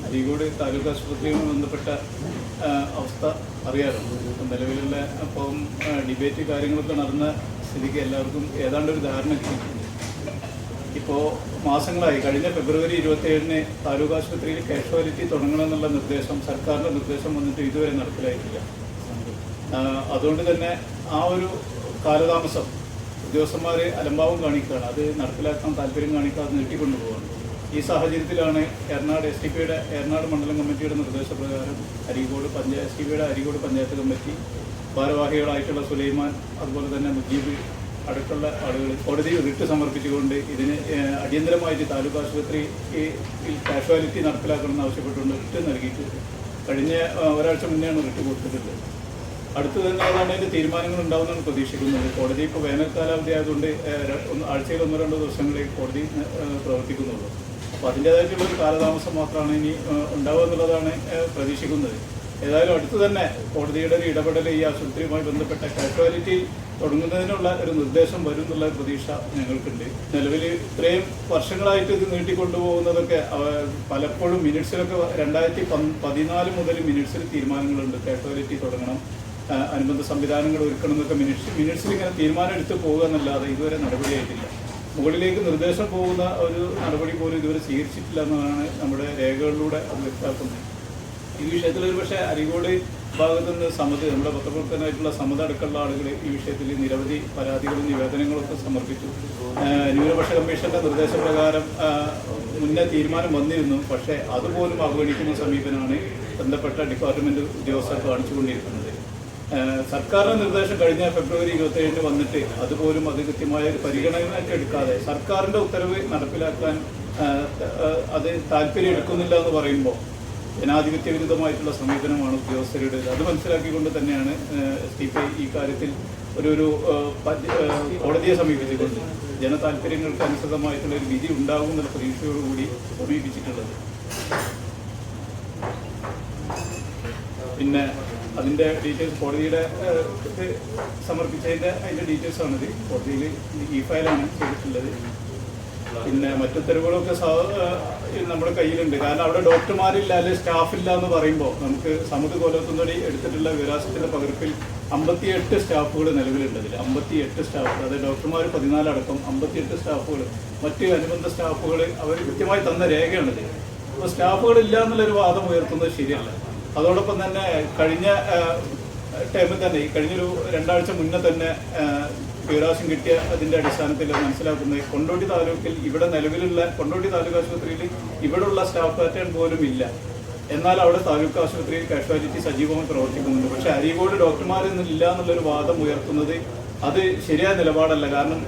അരീക്കോട് താലൂക്ക് ആശുപത്രിയുമായി ബന്ധപ്പെട്ട അവസ്ഥ അറിയാലോ. നിലവിലുള്ള അപ്പം ഡിബേറ്റ് കാര്യങ്ങളൊക്കെ നടന്ന സ്ഥിതിക്ക് എല്ലാവർക്കും ഏതാണ്ട് ഒരു ധാരണ കിട്ടിയിട്ടുണ്ട്. ഇപ്പോൾ മാസങ്ങളായി, കഴിഞ്ഞ ഫെബ്രുവരി 27-ന് താലൂക്ക് ആശുപത്രിയിൽ കാഷ്വാലിറ്റി തുടങ്ങണമെന്നുള്ള നിർദ്ദേശം, സർക്കാരിൻ്റെ നിർദ്ദേശം വന്നിട്ട് ഇതുവരെ നടപ്പിലായിട്ടില്ല. അതുകൊണ്ട് തന്നെ ആ ഒരു കാലതാമസം ഉദ്യോഗസ്ഥന്മാർ അലംഭാവം കാണിക്കുകയാണ്. അത് നടപ്പിലാക്കാൻ താല്പര്യം കാണിക്കാതെ നീട്ടിക്കൊണ്ടുപോകുകയാണ്. ഈ സാഹചര്യത്തിലാണ് ഏറനാട് മണ്ഡലം കമ്മിറ്റിയുടെ നിർദ്ദേശപ്രകാരം അരീക്കോട് പഞ്ചായത്ത് കമ്മിറ്റി ഭാരവാഹികളായിട്ടുള്ള സുലൈമാൻ, അതുപോലെ തന്നെ മുജീബ് അടക്കമുള്ള ആളുകൾ കോടതിയിൽ റിട്ട് സമർപ്പിച്ചുകൊണ്ട് ഇതിന് അടിയന്തരമായിട്ട് താലൂക്ക് ആശുപത്രി കാഷ്വാലിറ്റി നടപ്പിലാക്കണമെന്ന് ആവശ്യപ്പെട്ടുകൊണ്ട് റിട്ട് നൽകിയിട്ട് കഴിഞ്ഞ ഒരാഴ്ച മുന്നെയാണ് റിട്ട് കൊടുത്തിട്ടുള്ളത്. അടുത്ത് തന്നെ ഏതാണ്ട് അതിൻ്റെ തീരുമാനങ്ങൾ ഉണ്ടാവുമെന്നാണ് പ്രതീക്ഷിക്കുന്നത്. കോടതി ഇപ്പോൾ വേനൽക്കാലാവധി ആയതുകൊണ്ട് ആഴ്ചയിൽ 1-2 ദിവസങ്ങളിൽ കോടതി പ്രവർത്തിക്കുന്നുള്ളൂ. അപ്പോൾ അതിൻ്റേതായിട്ടുള്ളൊരു കാലതാമസം മാത്രമാണ് ഇനി ഉണ്ടാവുക എന്നുള്ളതാണ് പ്രതീക്ഷിക്കുന്നത്. ഏതായാലും അടുത്ത് തന്നെ കോടതിയുടെ ഒരു ഇടപെടൽ ഈ ആശുപത്രിയുമായി ബന്ധപ്പെട്ട കാഷ്വാലിറ്റി തുടങ്ങുന്നതിനുള്ള ഒരു നിർദ്ദേശം വരും എന്നുള്ള പ്രതീക്ഷ ഞങ്ങൾക്കുണ്ട്. നിലവിൽ ഇത്രയും വർഷങ്ങളായിട്ട് ഇത് നീട്ടിക്കൊണ്ടുപോകുന്നതൊക്കെ പലപ്പോഴും മിനിറ്റ്സിലൊക്കെ 2014 മുതൽ മിനിറ്റ്സിൽ തീരുമാനങ്ങളുണ്ട്. കാഷ്വാലിറ്റി തുടങ്ങണം, അനുബന്ധ സംവിധാനങ്ങൾ ഒരുക്കണം എന്നൊക്കെ മിനിറ്റ്സിൽ ഇങ്ങനെ തീരുമാനം എടുത്ത് പോകുക എന്നല്ലാതെ ഇതുവരെ നടപടിയായിട്ടില്ല. മുകളിലേക്ക് നിർദ്ദേശം പോകുന്ന ഒരു നടപടി പോലും ഇതുവരെ സ്വീകരിച്ചിട്ടില്ല എന്നതാണ് നമ്മുടെ രേഖകളിലൂടെ അത് വ്യക്തമാക്കുന്നത്. ഈ വിഷയത്തിൽ ഒരു പക്ഷേ അരീക്കോട് ഭാഗത്തു നിന്ന് നമ്മുടെ പത്രപ്രവർത്തകനായിട്ടുള്ള അടക്കമുള്ള ആളുകൾ ഈ വിഷയത്തിൽ നിരവധി പരാതികളും നിവേദനങ്ങളൊക്കെ സമർപ്പിച്ചു. ന്യൂനപക്ഷ കമ്മീഷന്റെ നിർദ്ദേശപ്രകാരം മുന്നേ തീരുമാനം വന്നിരുന്നു. പക്ഷേ അതുപോലും അവഗണിക്കുന്ന സമീപനമാണ് ബന്ധപ്പെട്ട ഡിപ്പാർട്ട്മെന്റ് ഉദ്യോഗസ്ഥർ കാണിച്ചുകൊണ്ടിരിക്കുന്നത്. സർക്കാരിന്റെ നിർദ്ദേശം കഴിഞ്ഞ ഫെബ്രുവരി 27-ന് വന്നിട്ട് അതുപോലും അത് കൃത്യമായ ഒരു പരിഗണനയ്ക്ക് എടുക്കാതെ സർക്കാരിന്റെ ഉത്തരവ് നടപ്പിലാക്കാൻ അത് താല്പര്യം എടുക്കുന്നില്ല എന്ന് പറയുമ്പോൾ ജനാധിപത്യ വിരുദ്ധമായിട്ടുള്ള സമീപനമാണ് ഉദ്യോഗസ്ഥരുടേത്. അത് മനസ്സിലാക്കിക്കൊണ്ട് തന്നെയാണ് SDPI ഈ കാര്യത്തിൽ ഒരു കോടതിയെ സമീപിച്ചുകൊണ്ട് ജനതാല്പര്യങ്ങൾക്ക് അനുസൃതമായിട്ടുള്ള ഒരു വിധി ഉണ്ടാകും എന്നുള്ള പ്രതീക്ഷയോടുകൂടി സമീപിച്ചിട്ടുള്ളത്. പിന്നെ അതിൻ്റെ ഡീറ്റെയിൽസ് കോടതിയുടെ അതിൻ്റെ ഡീറ്റെയിൽസാണിത്. കോടതിയിൽ ഫയലാണ് ചെയ്തിട്ടുള്ളത്. പിന്നെ മറ്റുത്തരവുകളൊക്കെ നമ്മുടെ കയ്യിലുണ്ട്. കാരണം അവിടെ ഡോക്ടർമാരില്ല, അല്ലെങ്കിൽ സ്റ്റാഫില്ല എന്ന് പറയുമ്പോൾ നമുക്ക് സമൂഹ കൊലത്തുന്നടി എടുത്തിട്ടുള്ള വിരാസത്തിൻ്റെ പകർപ്പിൽ 58 സ്റ്റാഫുകൾ നിലവിലുണ്ട്. അതിൽ 58 സ്റ്റാഫുകൾ, അതായത് ഡോക്ടർമാർ 14 അടക്കം 58 സ്റ്റാഫുകൾ, മറ്റ് അനുബന്ധ സ്റ്റാഫുകൾ അവർ കൃത്യമായി തന്ന രേഖയാണിത്. അപ്പോൾ സ്റ്റാഫുകളില്ല എന്നുള്ളൊരു വാദം ഉയർത്തുന്നത് ശരിയല്ല. അതോടൊപ്പം തന്നെ കഴിഞ്ഞ ടൈമിൽ തന്നെ കഴിഞ്ഞൊരു 2 ആഴ്ച മുന്നേ തന്നെ വിവരാശം കിട്ടിയ അതിൻ്റെ അടിസ്ഥാനത്തിൽ മനസ്സിലാക്കുന്നത് കൊണ്ടോട്ടി താലൂക്കിൽ ഇവിടെ നിലവിലുള്ള കൊണ്ടോട്ടി താലൂക്ക് ആശുപത്രിയിൽ ഇവിടെയുള്ള സ്റ്റാഫ് പാറ്റേൺ പോലും ഇല്ല. എന്നാൽ അവിടെ താലൂക്ക് ആശുപത്രിയിൽ കാഷ്വാലിറ്റി സജീവമായി പ്രവർത്തിക്കുന്നുണ്ട്. പക്ഷേ അരീക്കോട് ഡോക്ടർമാരൊന്നും ഇല്ല എന്നുള്ളൊരു വാദം ഉയർത്തുന്നത് അത് ശരിയായ നിലപാടല്ല. കാരണം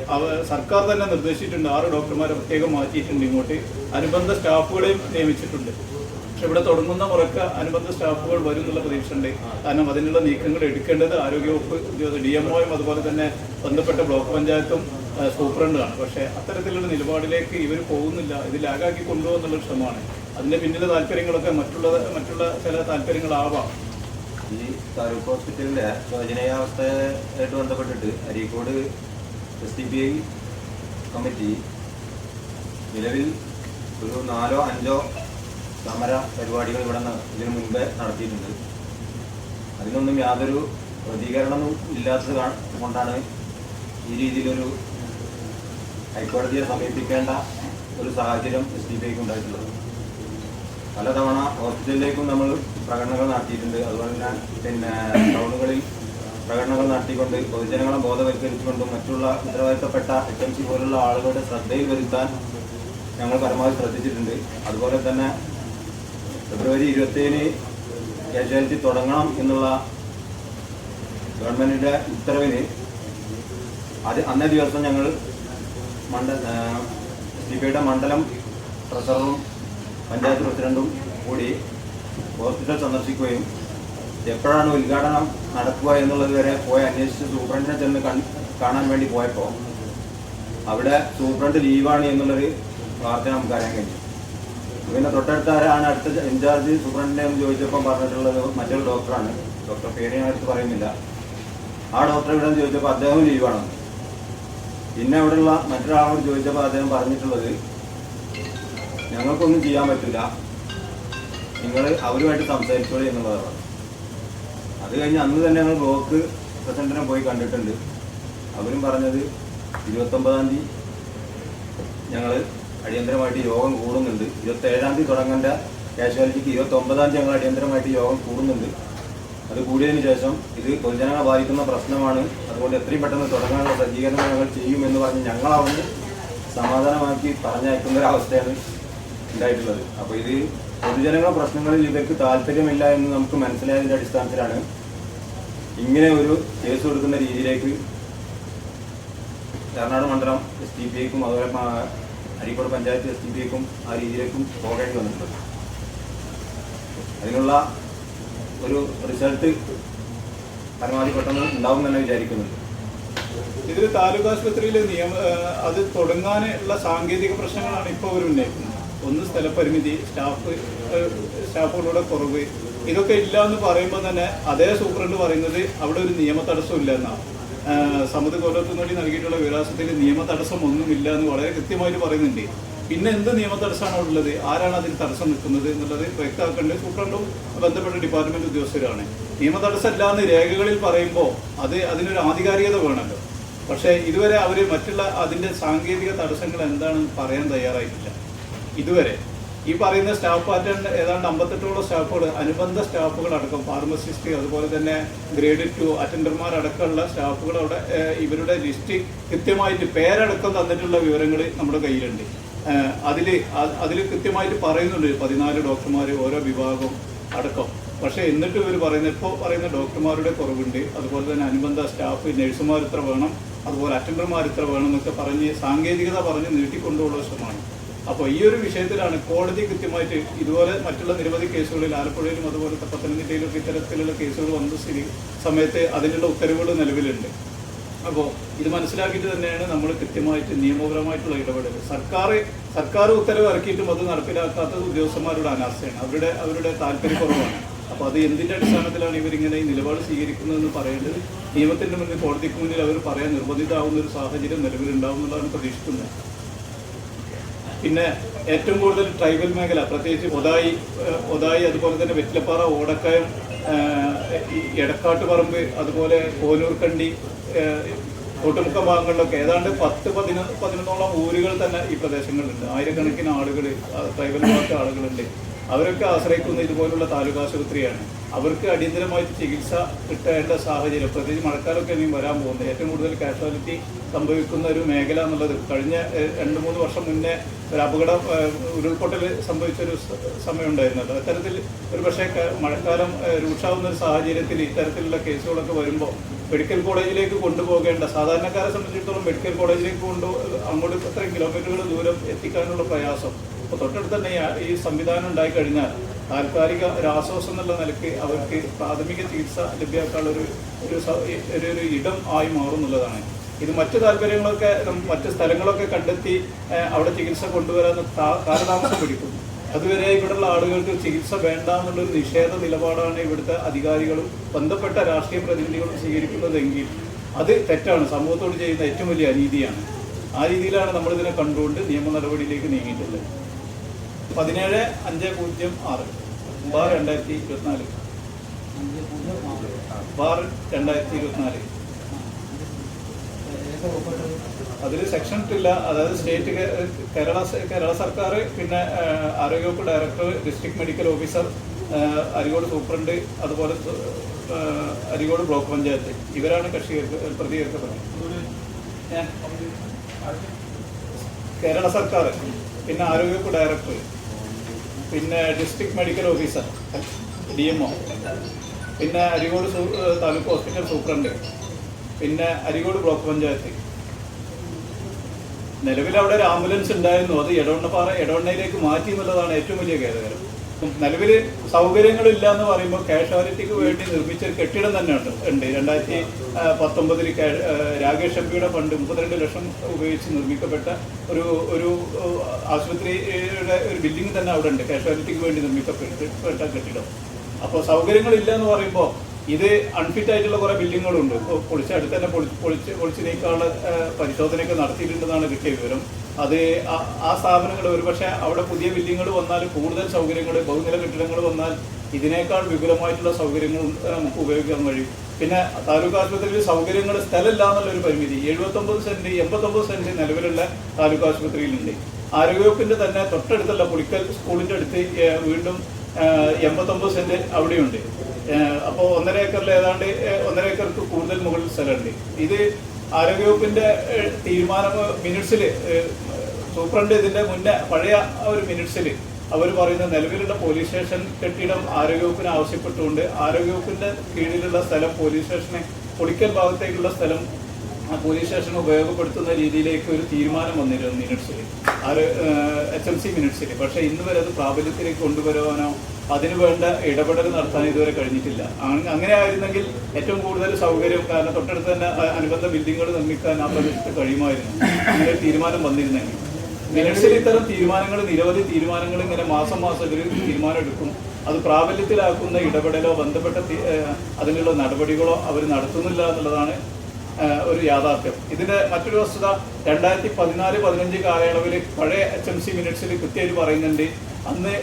സർക്കാർ തന്നെ നിർദ്ദേശിച്ചിട്ടുണ്ട് 6 ഡോക്ടർമാരെ പ്രത്യേകം മാറ്റിയിട്ടുണ്ട്, ഇങ്ങോട്ട് അനുബന്ധ സ്റ്റാഫുകളെയും നിയമിച്ചിട്ടുണ്ട്. പക്ഷെ ഇവിടെ തുടങ്ങുന്ന മുറക്ക് അനുബന്ധ സ്റ്റാഫുകൾ വരും എന്നുള്ള പ്രതീക്ഷയുണ്ട്. കാരണം അതിനുള്ള നീക്കങ്ങൾ എടുക്കേണ്ടത് ആരോഗ്യവകുപ്പ് DMOയും അതുപോലെ തന്നെ ബന്ധപ്പെട്ട ബ്ലോക്ക് പഞ്ചായത്തും സൂപ്രണ്ടുമാണ്. പക്ഷേ അത്തരത്തിലുള്ള നിലപാടിലേക്ക് ഇവർ പോകുന്നില്ല. ഇത് ലാഗാക്കി കൊണ്ടുപോകുന്നുള്ള ശ്രമമാണ്. അതിൻ്റെ പിന്നിലെ താല്പര്യങ്ങളൊക്കെ മറ്റുള്ള ചില താല്പര്യങ്ങളാവാം. ഈ താലൂക്ക് ഹോസ്പിറ്റലിൻ്റെ ശോചനീയാവസ്ഥയായിട്ട് ബന്ധപ്പെട്ടിട്ട് അരീക്കോട് SDPI കമ്മിറ്റി നിലവിൽ ഒരു 4-5 സമര പരിപാടികൾ ഇതിനു മുൻപേ നടത്തിയിട്ടുണ്ട്. അതിനൊന്നും യാതൊരു പ്രതികരണവും ഇല്ലാത്തത് കൊണ്ടാണ് ഈ രീതിയിലൊരു ഹൈക്കോടതിയെ സമീപിക്കേണ്ട ഒരു സാഹചര്യം SDPIക്ക് ഉണ്ടായിട്ടുള്ളത്. പലതവണ ഹോസ്പിറ്റലിലേക്കും നമ്മൾ പ്രകടനങ്ങൾ നടത്തിയിട്ടുണ്ട്. അതുപോലെ തന്നെ ടൗണുകളിൽ പ്രകടനങ്ങൾ നടത്തിക്കൊണ്ട് പൊതുജനങ്ങളെ ബോധവൽക്കരിച്ചുകൊണ്ടും മറ്റുള്ള ഉത്തരവാദിത്തപ്പെട്ട HMC പോലുള്ള ആളുകളുടെ ശ്രദ്ധയിൽ വരുത്താൻ ഞങ്ങൾ പരമാവധി ശ്രദ്ധിച്ചിട്ടുണ്ട്. അതുപോലെ തന്നെ ഫെബ്രുവരി 27-ന് കാഷ്വാലിറ്റി തുടങ്ങണം എന്നുള്ള ഗവൺമെൻറ്റിൻ്റെ ഉത്തരവിന് അന്നേ ദിവസം ഞങ്ങൾ SDPIയുടെ മണ്ഡലം ട്രഷററും പഞ്ചായത്ത് പ്രസിഡന്റും കൂടി ഹോസ്പിറ്റൽ സന്ദർശിക്കുകയും എപ്പോഴാണ് ഉദ്ഘാടനം നടക്കുക എന്നുള്ളത് വരെ പോയി അന്വേഷിച്ച് സൂപ്രണ്ടിനെ ചെന്ന് കാണാൻ വേണ്ടി പോയപ്പോൾ അവിടെ സൂപ്രണ്ട് ലീവാണ് എന്നുള്ളൊരു വാർത്ത നമുക്ക് അറിയാൻ കഴിഞ്ഞു. പിന്നെ തൊട്ടടുത്താരാണ് അടുത്ത ഇൻചാർജ് സൂപ്രണ്ടിനെ എന്ന് ചോദിച്ചപ്പോൾ പറഞ്ഞിട്ടുള്ളത് മറ്റൊരു ഡോക്ടറാണ്. ഡോക്ടർ പേര് ഞാൻ അടുത്ത് പറയുന്നില്ല. ആ ഡോക്ടറെ ഇവിടെ ചോദിച്ചപ്പോൾ അദ്ദേഹം ലീവാണ്. പിന്നെ അവിടെയുള്ള മറ്റൊരാളോട് ചോദിച്ചപ്പോൾ അദ്ദേഹം പറഞ്ഞിട്ടുള്ളത് ഞങ്ങൾക്കൊന്നും ചെയ്യാൻ പറ്റില്ല, നിങ്ങൾ അവരുമായിട്ട് സംസാരിച്ചോളൂ എന്നുള്ളതാണ്. അത് കഴിഞ്ഞ് അന്ന് തന്നെ ഞങ്ങൾ ബ്ലോക്ക് പ്രസിഡന്റിനെ പോയി കണ്ടിട്ടുണ്ട്. അവരും പറഞ്ഞത് 29-ാം തീയതി ഞങ്ങൾ അടിയന്തരമായിട്ട് യോഗം കൂടുന്നുണ്ട്. 27-ാം തീയതി തുടങ്ങേണ്ട കാഷ്വാലിറ്റിക്ക് 29-ാം തീയതി ഞങ്ങൾ അടിയന്തരമായിട്ട് യോഗം കൂടുന്നുണ്ട്. അത് കൂടിയതിന് ശേഷം ഇത് പൊതുജനങ്ങളെ ബാധിക്കുന്ന പ്രശ്നമാണ്, അതുകൊണ്ട് എത്രയും പെട്ടെന്ന് തുടങ്ങാനുള്ള സജ്ജീകരണം ഞങ്ങൾ ചെയ്യുമെന്ന് പറഞ്ഞ് ഞങ്ങൾ അവിടുന്ന് സമാധാനമാക്കി പറഞ്ഞയക്കുന്ന ഒരവസ്ഥയാണ് ഉണ്ടായിട്ടുള്ളത്. അപ്പോൾ ഇത് പൊതുജനങ്ങളുടെ പ്രശ്നങ്ങളിൽ ഇവർക്ക് താല്പര്യമില്ല എന്ന് നമുക്ക് മനസ്സിലായതിൻ്റെ അടിസ്ഥാനത്തിലാണ് ഇങ്ങനെ ഒരു കേസ് കൊടുക്കുന്ന രീതിയിലേക്ക് എറണാകുളം മണ്ഡലം STPIക്കും അതുപോലെ അരീക്കോട് പഞ്ചായത്ത് STPIക്കും ആ രീതിയിലേക്കും പോകേണ്ടി വന്നിട്ടുണ്ട്. അതിനുള്ള ഒരു റിസൾട്ട് പരമാവധി പെട്ടെന്ന് ഉണ്ടാവും തന്നെ വിചാരിക്കുന്നുണ്ട്. ഇതിൽ താലൂക്ക് ആശുപത്രിയിൽ അത് തുടങ്ങാനുള്ള സാങ്കേതിക പ്രശ്നങ്ങളാണ് ഇപ്പോൾ അവർ ഉന്നയിക്കുന്നത്. ഒന്ന് സ്ഥലപരിമിതി, സ്റ്റാഫുകളുടെ കുറവ്, ഇതൊക്കെ ഇല്ല എന്ന് പറയുമ്പോൾ തന്നെ അതേ സൂപ്രണ്ട് പറയുന്നത് അവിടെ ഒരു നിയമ തടസ്സം ഇല്ല എന്നാണ്. സമിതി കൊല്ലത്തിന് വേണ്ടി നൽകിയിട്ടുള്ള വിലാസത്തിൽ നിയമ തടസ്സം ഒന്നുമില്ല എന്ന് വളരെ കൃത്യമായിട്ട് പറയുന്നുണ്ട്. പിന്നെ എന്ത് നിയമ തടസ്സമാണോ ഉള്ളത്, ആരാണ് അതിന് തടസ്സം നിൽക്കുന്നത് എന്നുള്ളത് വ്യക്തമാക്കേണ്ടത് സൂപ്രണ്ടും ബന്ധപ്പെട്ട ഡിപ്പാർട്ട്മെന്റ് ഉദ്യോഗസ്ഥരാണ്. നിയമ തടസ്സമല്ല എന്ന് രേഖകളിൽ പറയുമ്പോൾ അതിനൊരു ആധികാരികത വേണമല്ലോ. പക്ഷേ ഇതുവരെ അവർ മറ്റുള്ള അതിൻ്റെ സാങ്കേതിക തടസ്സങ്ങൾ എന്താണെന്ന് പറയാൻ തയ്യാറായിട്ടില്ല ഇതുവരെ. ഈ പറയുന്ന സ്റ്റാഫ് പാറ്റേൺ ഏതാണ്ട് 58ഓളം സ്റ്റാഫുകൾ, അനുബന്ധ സ്റ്റാഫുകൾ അടക്കം, ഫാർമസിസ്റ്റ്, അതുപോലെ തന്നെ ഗ്രേഡ് 2 അറ്റൻഡർമാരടക്കമുള്ള സ്റ്റാഫുകൾ അവിടെ ഇവരുടെ ലിസ്റ്റ് കൃത്യമായിട്ട് പേരടക്കം തന്നിട്ടുള്ള വിവരങ്ങൾ നമ്മുടെ കയ്യിലുണ്ട്. അതിൽ കൃത്യമായിട്ട് പറയുന്നുണ്ട് 14 ഡോക്ടർമാർ ഓരോ വിഭാഗം അടക്കം. പക്ഷേ എന്നിട്ട് ഇവർ ഇപ്പോൾ പറയുന്ന ഡോക്ടർമാരുടെ കുറവുണ്ട്, അതുപോലെ തന്നെ അനുബന്ധ സ്റ്റാഫ് നഴ്സുമാർ ഇത്ര വേണം, അതുപോലെ അറ്റൻഡർമാർ ഇത്ര വേണം എന്നൊക്കെ പറഞ്ഞ് സാങ്കേതികത പറഞ്ഞ് നീട്ടിക്കൊണ്ടുള്ള ശ്രമമാണ്. അപ്പോൾ ഈ ഒരു വിഷയത്തിലാണ് കോടതി കൃത്യമായിട്ട് ഇതുപോലെ മറ്റുള്ള നിരവധി കേസുകളിൽ ആലപ്പുഴയിലും അതുപോലെ പത്തനംതിട്ടയിലും ഇത്തരത്തിലുള്ള കേസുകൾ വന്ന സമയത്ത് അതിനുള്ള ഉത്തരവുകൾ നിലവിലുണ്ട്. അപ്പോൾ ഇത് മനസ്സിലാക്കിയിട്ട് തന്നെയാണ് നമ്മൾ കൃത്യമായിട്ട് നിയമപരമായിട്ടുള്ള ഇടപെടൽ. സർക്കാർ ഉത്തരവ് ഇറക്കിയിട്ടും അത് നടപ്പിലാക്കാത്തത് ഉദ്യോഗസ്ഥന്മാരുടെ അനാസ്ഥയാണ്, അവരുടെ താല്പര്യക്കുറവാണ്. അപ്പോൾ അത് എന്തിൻ്റെ അടിസ്ഥാനത്തിലാണ് ഇവരിങ്ങനെ ഈ നിലപാട് സ്വീകരിക്കുന്നതെന്ന് പറയേണ്ടത് നിയമത്തിൻ്റെ മുന്നിൽ, കോടതിക്ക് മുന്നിൽ അവർ പറയാൻ നിർബന്ധിതമാവുന്ന ഒരു സാഹചര്യം നിലവിലുണ്ടാവും എന്നുള്ളതാണ് പ്രതീക്ഷിക്കുന്നത്. പിന്നെ ഏറ്റവും കൂടുതൽ ട്രൈബൽ മേഖല, പ്രത്യേകിച്ച് ഒതായി അതുപോലെ തന്നെ വെറ്റിലപ്പാറ, ഓടക്കയം, എടക്കാട്ട് പറമ്പ്, അതുപോലെ കോനൂർക്കണ്ടി, തോട്ടുമുക്ക ഭാഗങ്ങളിലൊക്കെ ഏതാണ്ട് 10-11ഓളം ഊരുകൾ തന്നെ ഈ പ്രദേശങ്ങളിലുണ്ട്. ആയിരക്കണക്കിന് ആളുകൾ, ട്രൈബൽ ഭാഗത്തെ ആളുകളുണ്ട്. അവരൊക്കെ ആശ്രയിക്കുന്ന ഇതുപോലുള്ള താലൂക്ക് ആശുപത്രിയാണ്. അവർക്ക് അടിയന്തരമായിട്ട് ചികിത്സ കിട്ടേണ്ട സാഹചര്യം, പ്രത്യേകിച്ച് മഴക്കാലമൊക്കെ ഇനിയും വരാൻ പോകുന്നത്, ഏറ്റവും കൂടുതൽ കാഷ്വാലിറ്റി സംഭവിക്കുന്ന ഒരു മേഖല എന്നുള്ളത് കഴിഞ്ഞ 2-3 വർഷം മുന്നേ ഒരു ഉരുൾപൊട്ടൽ സംഭവിച്ചൊരു സമയം ഉണ്ടായിരുന്നല്ലോ. അത്തരത്തിൽ ഒരു പക്ഷേ മഴക്കാലം രൂക്ഷമാവുന്ന ഒരു സാഹചര്യത്തിൽ ഇത്തരത്തിലുള്ള കേസുകളൊക്കെ വരുമ്പോൾ മെഡിക്കൽ കോളേജിലേക്ക് കൊണ്ടുപോകേണ്ട, സാധാരണക്കാരെ സംബന്ധിച്ചിടത്തോളം മെഡിക്കൽ കോളേജിലേക്ക് അങ്ങോട്ട് ഇത്രയും കിലോമീറ്ററുകൾ ദൂരം എത്തിക്കാനുള്ള പ്രയാസം. അപ്പോൾ തൊട്ടടുത്ത് തന്നെ ഈ സംവിധാനം ഉണ്ടായിക്കഴിഞ്ഞാൽ താൽക്കാലിക ഒരാശ്വാസം എന്നുള്ള നിലയ്ക്ക് അവർക്ക് പ്രാഥമിക ചികിത്സ ലഭ്യമാക്കാനുള്ള ഒരു ഇടം ആയി മാറുന്നുള്ളതാണ്. ഇത് മറ്റു താല്പര്യങ്ങളൊക്കെ മറ്റ് സ്ഥലങ്ങളൊക്കെ കണ്ടെത്തി അവിടെ ചികിത്സ കൊണ്ടുവരാൻ കാലതാമസം പിടിക്കും. അതുവരെ ഇവിടെയുള്ള ആളുകൾക്ക് ചികിത്സ വേണ്ട എന്നുള്ളൊരു നിഷേധ നിലപാടാണ് ഇവിടുത്തെ അധികാരികളും ബന്ധപ്പെട്ട രാഷ്ട്രീയ പ്രതിനിധികളും സ്വീകരിക്കുന്നതെങ്കിൽ അത് തെറ്റാണ്, സമൂഹത്തോട് ചെയ്യുന്ന ഏറ്റവും വലിയ അനീതിയാണ്. ആ രീതിയിലാണ് നമ്മളിതിനെ കണ്ടുകൊണ്ട് നിയമ നടപടിയിലേക്ക് നീങ്ങിയിട്ടുള്ളത്. 17-506 ബാർ 2024 അതിൽ സെക്ഷൻ ഇല്ല. അതായത് സ്റ്റേറ്റ് കേരള സർക്കാർ, പിന്നെ ആരോഗ്യവകുപ്പ് director, district medical officer, Areekode superintendent, അതുപോലെ അരീക്കോട് ബ്ലോക്ക് പഞ്ചായത്ത്, ഇവരാണ് പ്രതികരിക്കപ്പെട്ടത്. കേരള സർക്കാർ, പിന്നെ ആരോഗ്യവകുപ്പ് ഡയറക്ടർ, പിന്നെ ഡിസ്ട്രിക്ട് മെഡിക്കൽ ഓഫീസർ DMO, പിന്നെ അരീക്കോട് താലൂക്ക് ഹോസ്പിറ്റൽ സൂപ്രണ്ട്, പിന്നെ അരീക്കോട് ബ്ലോക്ക് പഞ്ചായത്ത്. നിലവിൽ അവിടെ ഒരു ആംബുലൻസ് ഉണ്ടായിരുന്നു, അത് എടവണ്ണയിലേക്ക് മാറ്റി എന്നുള്ളതാണ് ഏറ്റവും വലിയ ഖേദകരം. നിലവിൽ സൗകര്യങ്ങളില്ല എന്ന് പറയുമ്പോൾ കാഷ്വാലിറ്റിക്ക് വേണ്ടി നിർമ്മിച്ച ഒരു കെട്ടിടം തന്നെ ഉണ്ട്. 2019 രാകേഷ് എംപിയുടെ ഫണ്ട് 32 ലക്ഷം ഉപയോഗിച്ച് നിർമ്മിക്കപ്പെട്ട ഒരു ആശുപത്രിയുടെ ഒരു ബിൽഡിംഗ് തന്നെ അവിടെ ഉണ്ട്, കാഷ്വാലിറ്റിക്ക് വേണ്ടി നിർമ്മിക്കപ്പെട്ട കെട്ടിടം. അപ്പോൾ സൗകര്യങ്ങളില്ല എന്ന് പറയുമ്പോൾ ഇത് അൺഫിറ്റ് ആയിട്ടുള്ള കുറേ ബിൽഡിങ്ങുകളുണ്ട്. അടുത്ത് തന്നെ പൊളിച്ച് നീക്കാനുള്ള പരിശോധനയൊക്കെ നടത്തിയിട്ടുണ്ടെന്നാണ് കിട്ടിയ വിവരം. അത് ആ സ്ഥാപനങ്ങൾ ഒരുപക്ഷെ അവിടെ പുതിയ ബിൽഡിങ്ങുകൾ വന്നാൽ കൂടുതൽ സൗകര്യങ്ങൾ, ബഹുനില കെട്ടിടങ്ങൾ വന്നാൽ ഇതിനേക്കാൾ വിപുലമായിട്ടുള്ള സൗകര്യങ്ങൾ നമുക്ക് ഉപയോഗിക്കാൻ കഴിയും. പിന്നെ താലൂക്ക് ആശുപത്രിയിൽ സൗകര്യങ്ങൾ സ്ഥലമില്ല എന്നുള്ളൊരു പരിമിതി 79 സെന്റ് 89 സെന്റ് നിലവിലുള്ള താലൂക്ക് ആശുപത്രിയിലുണ്ട്. ആരോഗ്യവകുപ്പിന്റെ തന്നെ തൊട്ടടുത്തുള്ള പുളിക്കൽ സ്കൂളിന്റെ അടുത്ത് വീണ്ടും 89 സെന്റ് അവിടെയുണ്ട്. അപ്പോൾ 1.5 ഏക്കറിൽ ഏതാണ്ട് 1.5 ഏക്കർക്ക് കൂടുതൽ മുകളിൽ സ്ഥലമുണ്ട്. ഇത് ആരോഗ്യവകുപ്പിന്റെ തീരുമാനം മിനിറ്റ്സിൽ സൂപ്രണ്ട് ഇതിന്റെ മുന്നേ പഴയ ഒരു മിനിറ്റ്സിൽ അവർ പറയുന്ന നിലവിലുള്ള പോലീസ് സ്റ്റേഷൻ കെട്ടിടം ആരോഗ്യവകുപ്പിന് ആവശ്യപ്പെട്ടുകൊണ്ട് ആരോഗ്യവകുപ്പിന്റെ കീഴിലുള്ള സ്ഥലം പോലീസ് സ്റ്റേഷന് പൊളിക്കൽ ഭാഗത്തേക്കുള്ള സ്ഥലം പോലീസ് സ്റ്റേഷൻ ഉപയോഗപ്പെടുത്തുന്ന രീതിയിലേക്ക് ഒരു തീരുമാനം വന്നിരുന്നു മിനിറ്റ്സിൽ, HMC മിനിറ്റ്സിൽ. പക്ഷേ ഇന്ന് വരെ അത് പ്രാബല്യത്തിലേക്ക് കൊണ്ടുവരുവാനോ അതിന് വേണ്ട ഇടപെടൽ നടത്താൻ ഇതുവരെ കഴിഞ്ഞിട്ടില്ല. അങ്ങനെ ആയിരുന്നെങ്കിൽ ഏറ്റവും കൂടുതൽ സൗകര്യം, കാരണം തൊട്ടടുത്ത് തന്നെ അനുബന്ധ ബിൽഡിങ്ങുകൾ നിർമ്മിക്കാൻ ആ പ്രദേശത്ത് കഴിയുമായിരുന്നു. അങ്ങനെ തീരുമാനം വന്നിരുന്നെങ്കിൽ മിനിറ്റ്സിൽ ഇത്തരം തീരുമാനങ്ങൾ, നിരവധി തീരുമാനങ്ങൾ ഇങ്ങനെ മാസം ഇവർ തീരുമാനം എടുക്കും. അത് പ്രാബല്യത്തിലാക്കുന്ന ഇടപെടലോ ബന്ധപ്പെട്ട അതിനുള്ള നടപടികളോ അവർ നടത്തുന്നില്ല എന്നുള്ളതാണ് ഒരു യാഥാർത്ഥ്യം. ഇതിന്റെ മറ്റൊരു വസ്തുത 2014-15 കാലയളവിൽ പഴയ HMC മിനിറ്റ്സിൽ കൃത്യമായിട്ട് പറയുന്നുണ്ട്, അന്ന്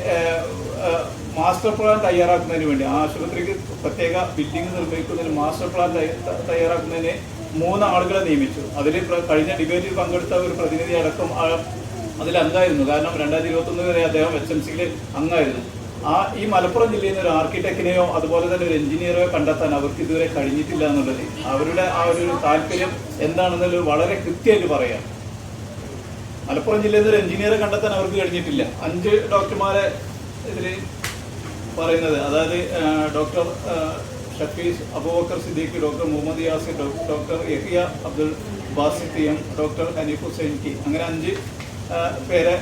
മാസ്റ്റർ പ്ലാൻ തയ്യാറാക്കുന്നതിന് വേണ്ടി ആശുപത്രിക്ക് പ്രത്യേക ബിൽഡിംഗ് നിർമ്മിക്കുന്നതിന് മാസ്റ്റർ പ്ലാൻ തയ്യാറാക്കുന്നതിന് 3 ആളുകളെ നിയമിച്ചു. അതിൽ കഴിഞ്ഞ ഡിബേറ്റിൽ പങ്കെടുത്ത ഒരു പ്രതിനിധി അടക്കം അതിൽ അംഗമായിരുന്നു. കാരണം 2021 വരെ അദ്ദേഹം HMCയിൽ അംഗമായിരുന്നു. ഈ മലപ്പുറം ജില്ലയിൽ നിന്ന് ഒരു ആർക്കിടെക്റ്റിനെയോ അതുപോലെ തന്നെ ഒരു എഞ്ചിനീയറെയോ കണ്ടെത്താൻ അവർക്ക് ഇതുവരെ കഴിഞ്ഞിട്ടില്ല എന്നുള്ളത് അവരുടെ ആ ഒരു താല്പര്യം എന്താണെന്നുള്ളത് വളരെ കൃത്യമായിട്ട് പറയാം. മലപ്പുറം ജില്ലയിൽ നിന്ന് ഒരു എഞ്ചിനീയറെ കണ്ടെത്താൻ അവർക്ക് കഴിഞ്ഞിട്ടില്ല. 5 ഡോക്ടർമാരെ ഇതിൽ പറയുന്നത്, അതായത് doctor Shafees Abubakar Siddique, doctor Muhammad Yasir, doctor Yahiya Abdul Basith M, doctor Hanif Hussain T, അങ്ങനെ 5 പേരെ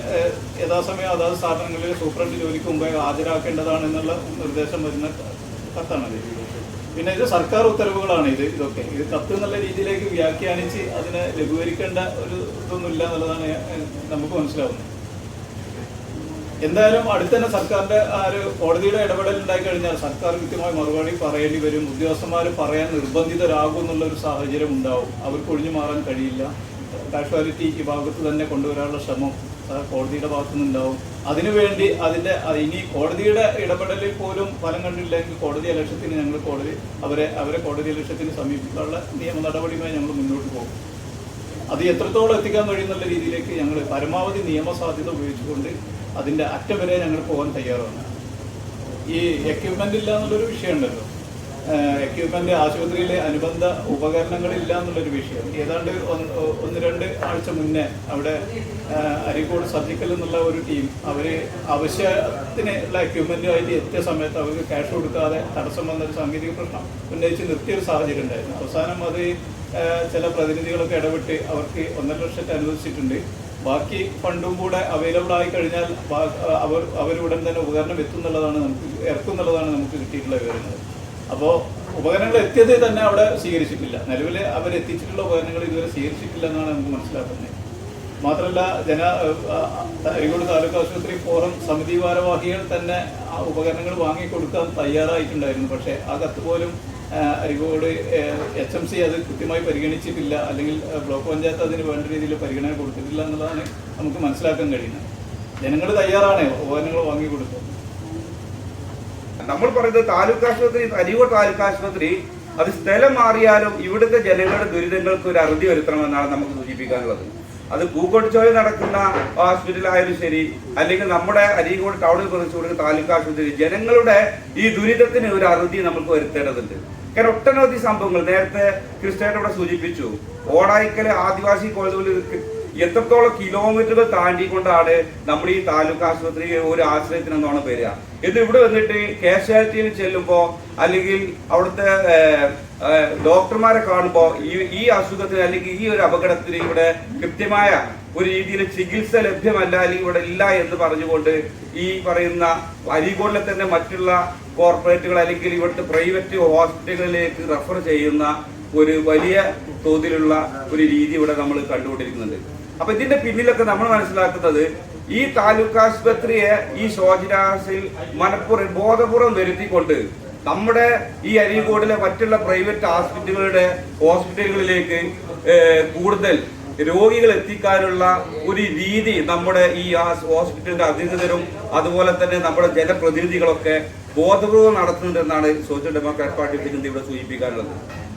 യഥാസമയം അതാത് സ്ഥാപനങ്ങളിൽ സൂപ്രണ്ട് ജോലിക്ക് മുമ്പേ ഹാജരാക്കേണ്ടതാണ് എന്നുള്ള നിർദ്ദേശം വരുന്ന കത്താണത്. പിന്നെ ഇത് സർക്കാർ ഉത്തരവുകളാണ്. ഇതൊക്കെ കത്ത് എന്നുള്ള രീതിയിലേക്ക് വ്യാഖ്യാനിച്ച് അതിനെ ലഘൂകരിക്കേണ്ട ഒരു ഇതൊന്നുമില്ല എന്നുള്ളതാണ് നമുക്ക് മനസ്സിലാവുന്നത്. എന്തായാലും അടുത്ത് തന്നെ സർക്കാരിന്റെ ആ ഒരു കോടതിയുടെ ഇടപെടൽ ഉണ്ടായി കഴിഞ്ഞാൽ സർക്കാർ കൃത്യമായി മറുപടി പറയേണ്ടി വരും. ഉദ്യോഗസ്ഥന്മാർ പറയാൻ നിർബന്ധിതരാകും എന്നുള്ള ഒരു സാഹചര്യം ഉണ്ടാവും. അവർക്ക് ഒഴിഞ്ഞു മാറാൻ കഴിയില്ല. കാഷ്വാലിറ്റി ഈ ഭാഗത്ത് തന്നെ കൊണ്ടുവരാനുള്ള ശ്രമം കോടതിയുടെ ഭാഗത്തുനിന്നുണ്ടാവും. അതിനുവേണ്ടി ഇനി കോടതിയുടെ ഇടപെടലിൽ പോലും ഫലം കണ്ടില്ലെങ്കിൽ കോടതി അലക്ഷ്യത്തിന് ഞങ്ങൾ അവരെ കോടതി അലക്ഷ്യത്തിന് സമീപിക്കാനുള്ള നിയമ നടപടിയുമായി ഞങ്ങൾ മുന്നോട്ട് പോകും. അത് എത്രത്തോളം എത്തിക്കാൻ കഴിയുന്നുള്ള രീതിയിലേക്ക് ഞങ്ങൾ പരമാവധി നിയമസാധ്യത ഉപയോഗിച്ചുകൊണ്ട് അതിന്റെ അറ്റം വരെ ഞങ്ങൾ പോകാൻ തയ്യാറാണ്. ഈ എക്യുപ്മെന്റ് ഇല്ല എന്നുള്ളൊരു വിഷയമുണ്ടല്ലോ, എക്യുപ്മെന്റ് ആശുപത്രിയിലെ അനുബന്ധ ഉപകരണങ്ങളില്ല എന്നുള്ളൊരു വിഷയം. ഏതാണ്ട് 1-2 ആഴ്ച മുന്നേ അവിടെ അരീക്കോട് സർജിക്കൽ എന്നുള്ള ഒരു ടീം അവര് ആവശ്യത്തിന് ഉള്ള എക്യുപ്മെന്റുമായിട്ട് എത്തിയ സമയത്ത് അവർക്ക് ക്യാഷ് കൊടുക്കാതെ തടസ്സം വന്നൊരു സാങ്കേതിക പ്രശ്നം ഉന്നയിച്ച് നിർത്തിയൊരു സാഹചര്യം ഉണ്ടായിരുന്നു. അവസാനം അത് ചില പ്രതിനിധികളൊക്കെ ഇടപെട്ട് അവർക്ക് 1.5 ലക്ഷം അനുവദിച്ചിട്ടുണ്ട്. ബാക്കി ഫണ്ടും കൂടെ അവൈലബിൾ ആയി കഴിഞ്ഞാൽ അവരുടൻ തന്നെ ഉപകരണം ഇറക്കുന്നുള്ളതാണ് നമുക്ക് കിട്ടിയിട്ടുള്ള വിവരങ്ങൾ. അപ്പോൾ ഉപകരണങ്ങൾ എത്തിയത് തന്നെ അവിടെ സ്വീകരിച്ചിട്ടില്ല. നിലവിൽ അവരെത്തിച്ചിട്ടുള്ള ഉപകരണങ്ങൾ ഇതുവരെ സ്വീകരിച്ചിട്ടില്ല എന്നാണ് നമുക്ക് മനസ്സിലാക്കുന്നത്. മാത്രമല്ല അരീക്കോട് താലൂക്ക് ആശുപത്രി ഫോറം സമിതി ഭാരവാഹികൾ തന്നെ ആ ഉപകരണങ്ങൾ വാങ്ങിക്കൊടുക്കാൻ തയ്യാറായിട്ടുണ്ടായിരുന്നു. പക്ഷേ ആ കത്ത് പോലും അരീക്കോട് HMC അത് കൃത്യമായി പരിഗണിച്ചിട്ടില്ല, അല്ലെങ്കിൽ ബ്ലോക്ക് പഞ്ചായത്ത് അതിന് വേണ്ട രീതിയിൽ പരിഗണന കൊടുത്തിട്ടില്ല എന്നുള്ളതാണ് നമുക്ക് മനസ്സിലാക്കാൻ കഴിയുന്നത്. ജനങ്ങൾ തയ്യാറാണ് ഉപകരണങ്ങൾ വാങ്ങിക്കൊടുത്തത്. നമ്മൾ പറയുന്നത് താലൂക്ക് ആശുപത്രി, അരീക്കോട് താലൂക്ക് ആശുപത്രി അത് സ്ഥലം മാറിയാലും ഇവിടുത്തെ ജനങ്ങളുടെ ദുരിതങ്ങൾക്ക് ഒരു അറുതി വരുത്തണമെന്നാണ് നമുക്ക് സൂചിപ്പിക്കാനുള്ളത്. അത് പൂക്കോട്ടുചോല നടക്കുന്ന ഹോസ്പിറ്റലായാലും ശരി, അല്ലെങ്കിൽ നമ്മുടെ അരീക്കോട് ടൗണിൽ കുറിച്ച് കൊടുക്കുന്ന താലൂക്ക് ആശുപത്രി, ജനങ്ങളുടെ ഈ ദുരിതത്തിന് ഒരു അറുതി നമുക്ക് വരുത്തേണ്ടതുണ്ട്. കാരണം ഒട്ടനവധി സംഭവങ്ങൾ നേരത്തെ ക്രിസ്റ്റേൻ ഇവിടെ സൂചിപ്പിച്ചു. ഓടായിക്കലെ ആദിവാസി കോളേജുകളിൽ എത്രത്തോളം കിലോമീറ്ററുകൾ താണ്ടിക്കൊണ്ടാണ് നമ്മുടെ ഈ താലൂക്ക് ആശുപത്രി ഒരു ആശ്രയത്തിനെന്നാണ് വരിക. ഇത് ഇവിടെ വന്നിട്ട് കാഷ്വാലിറ്റിയിൽ ചെല്ലുമ്പോൾ അല്ലെങ്കിൽ അവിടുത്തെ ഡോക്ടർമാരെ കാണുമ്പോൾ ഈ അസുഖത്തിന് അല്ലെങ്കിൽ ഈ ഒരു അപകടത്തിന് ഇവിടെ കൃത്യമായ ഒരു രീതിയിൽ ചികിത്സ ലഭ്യമല്ല, അല്ലെങ്കിൽ ഇവിടെ ഇല്ല എന്ന് പറഞ്ഞുകൊണ്ട് ഈ പറയുന്ന അരീക്കോടിലെ തന്നെ മറ്റുള്ള കോർപ്പറേറ്റുകൾ അല്ലെങ്കിൽ ഇവിടുത്തെ പ്രൈവറ്റ് ഹോസ്പിറ്റലുകളിലേക്ക് റെഫർ ചെയ്യുന്ന ഒരു വലിയ തോതിലുള്ള ഒരു രീതി ഇവിടെ നമ്മൾ കണ്ടുകൊണ്ടിരിക്കുന്നുണ്ട്. അപ്പൊ ഇതിന്റെ പിന്നിലൊക്കെ നമ്മൾ മനസ്സിലാക്കുന്നത് ഈ താലൂക്ക് ആശുപത്രിയെ ഈ ശോചനാവസ്ഥയിൽ ബോധപൂർവം വരുത്തിക്കൊണ്ട് നമ്മുടെ ഈ അരീക്കോടിലെ മറ്റുള്ള പ്രൈവറ്റ് ഹോസ്പിറ്റലുകളിലേക്ക് കൂടുതൽ രോഗികൾ എത്തിക്കാനുള്ള ഒരു രീതി നമ്മുടെ ഈ ഹോസ്പിറ്റലിന്റെ അധികൃതരും അതുപോലെ തന്നെ നമ്മുടെ ജനപ്രതിനിധികളൊക്കെ ബോധപൂർവ്വം നടത്തുന്നുണ്ടെന്നാണ് സോഷ്യൽ ഡെമോക്രാറ്റ് പാർട്ടി ഇവിടെ സൂചിപ്പിക്കാനുള്ളത്.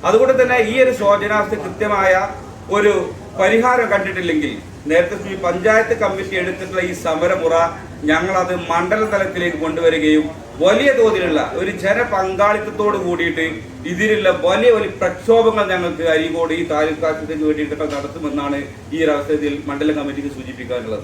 അതുകൊണ്ട് തന്നെ ഈ ഒരു ശോചനാവസ്ഥ കൃത്യമായ ഒരു പരിഹാരം കണ്ടിട്ടില്ലെങ്കിൽ നേരത്തെ പഞ്ചായത്ത് കമ്മിറ്റി എടുത്തിട്ടുള്ള ഈ സമരമുറ ഞങ്ങളത് മണ്ഡല തലത്തിലേക്ക് കൊണ്ടുവരികയും വലിയ തോതിലുള്ള ഒരു ജനപങ്കാളിത്തത്തോട് കൂടിയിട്ട് ഇതിലുള്ള വലിയ വലിയ പ്രക്ഷോഭങ്ങൾ ഞങ്ങൾക്ക് അരീക്കോട് ഈ താലൂക്ക് ആശുപത്രിക്ക് വേണ്ടിയിട്ടൊക്കെ നടത്തുമെന്നാണ് ഈ ഒരു അവസരത്തിൽ മണ്ഡലം കമ്മിറ്റിക്ക് സൂചിപ്പിക്കാനുള്ളത്.